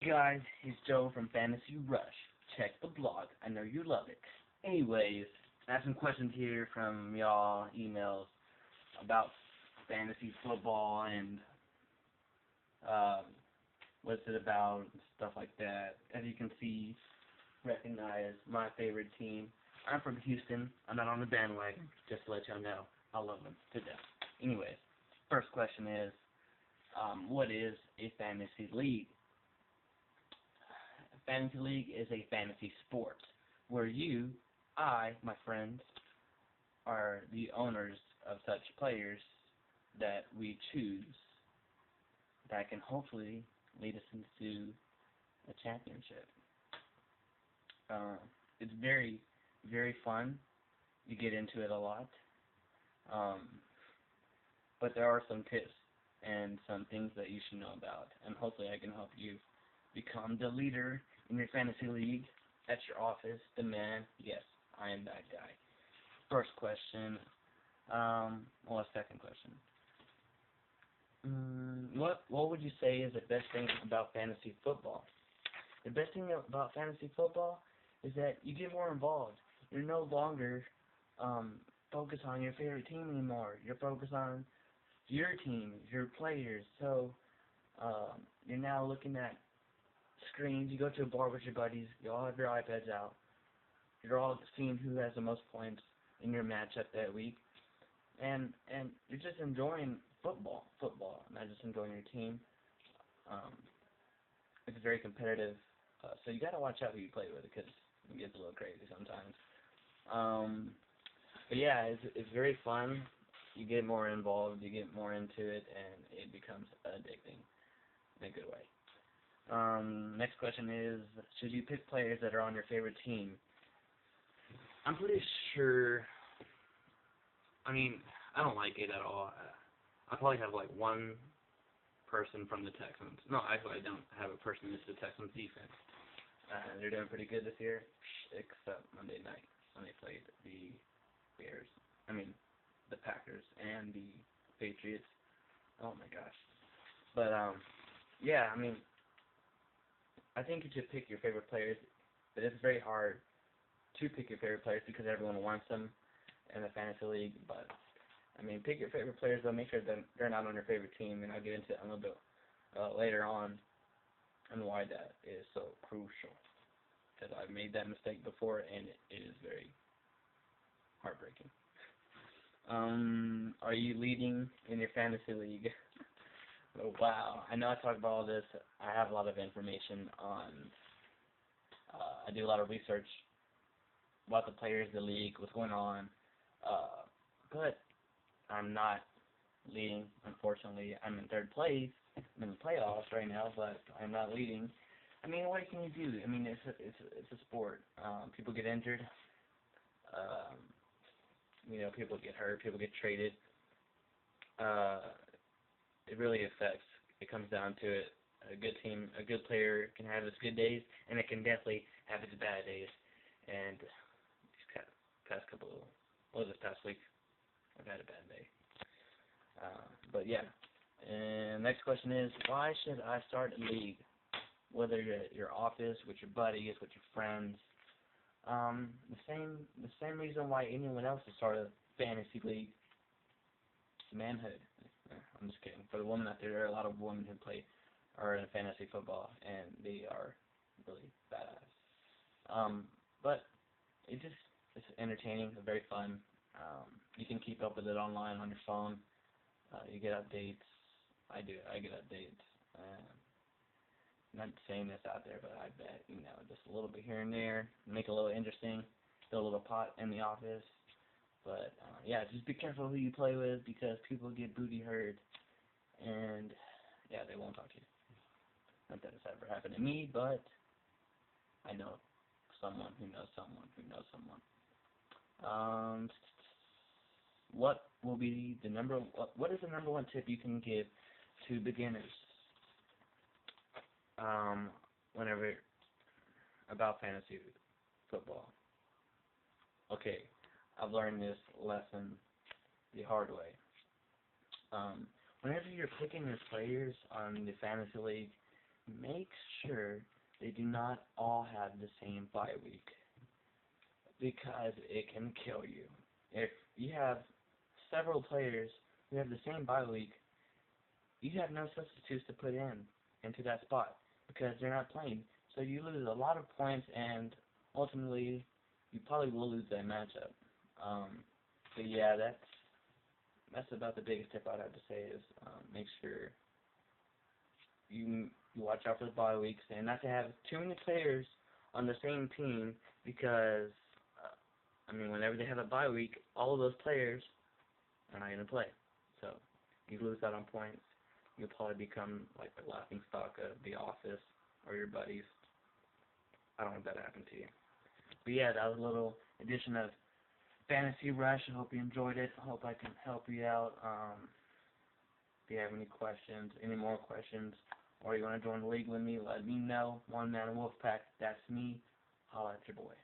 Guys, it's Joe from Fantasy Rush. Check the blog. I know you love it. Anyways, I have some questions here from y'all emails about fantasy football and um, what's it about and stuff like that. As you can see, recognize my favorite team. I'm from Houston. I'm not on the bandwagon. Just to let y'all know, I love them to death. Anyways, first question is, what is a fantasy league? Fantasy league is a fantasy sport where my friends, are the owners of such players that we choose that can hopefully lead us into a championship. It's very, very fun. You get into it a lot. Um, but there are some tips and some things that you should know about, and hopefully I can help you become the leader in your fantasy league at your office, the man. Yes, I am that guy. First question. Second question. What would you say is the best thing about fantasy football? The best thing about fantasy football is that you get more involved. You're no longer focused on your favorite team anymore. You're focused on your team, your players. So you're now looking at screens. You go to a bar with your buddies. You all have your iPads out. You're all seeing who has the most points in your matchup that week, and you're just enjoying football, not just enjoying your team. It's very competitive, so you gotta watch out who you play with because it gets a little crazy sometimes. But yeah, it's very fun. You get more involved, you get more into it, and it becomes addicting in a good way. Next question is, should you pick players that are on your favorite team? I'm pretty sure, I don't like it at all. I probably have like one person from the Texans. No, actually I don't have a person. It's the Texans defense. They're doing pretty good this year, except Monday night when they played the Bears. The Packers and the Patriots. Oh my gosh. But, yeah, I think you should pick your favorite players, but it's very hard to pick your favorite players because everyone wants them in the fantasy league. But pick your favorite players, though. Make sure that they're not on your favorite team, and I'll get into it a little bit later on and why that is so crucial. Because I've made that mistake before, and it is very heartbreaking. Are you leading in your fantasy league? Oh, wow. I know I talk about all this. I have a lot of information on. I do a lot of research about the players, the league, what's going on. But I'm not leading, unfortunately. I'm in third place. I'm in the playoffs right now, but I'm not leading. What can you do? It's a sport. People get injured. People get hurt. People get traded. It really affects. It comes down to it. A good team, a good player can have its good days, and it can definitely have its bad days. And this past week, I've had a bad day. But yeah. And next question is, why should I start a league? Whether you're at your office, with your buddies, with your friends. The same reason why anyone else would start a fantasy league. Manhood. I'm just kidding. For the women out there are a lot of women who are in fantasy football, and they are really badass. But it's entertaining, very fun. You can keep up with it online on your phone. You get updates. I get updates. Not saying this out there, but I bet, just a little bit here and there, make it a little interesting, throw a little pot in the office. But, yeah, just be careful who you play with because people get booty hurt, and, yeah, they won't talk to you. Not that it's ever happened to me, but I know someone who knows someone who knows someone. What is the number one tip you can give to beginners whenever about fantasy football? Okay, I've learned this lesson the hard way. Whenever you're picking your players on the fantasy league, make sure they do not all have the same bye week, because it can kill you. If you have several players who have the same bye week, you have no substitutes to put into that spot because they're not playing. So you lose a lot of points, and ultimately, you probably will lose that matchup. But yeah, that's about the biggest tip I'd have to say is make sure you watch out for the bye weeks and not to have too many players on the same team because whenever they have a bye week, all of those players are not going to play. So you lose out on points. You'll probably become like the laughing stock of the office or your buddies. I don't want that to happen to you. But yeah, that was a little edition of Fantasy Rush. I hope you enjoyed it. I hope I can help you out. If you have any questions, any more questions, or you want to join the league with me, let me know. One Man Wolfpack, that's me. Holla at your boy.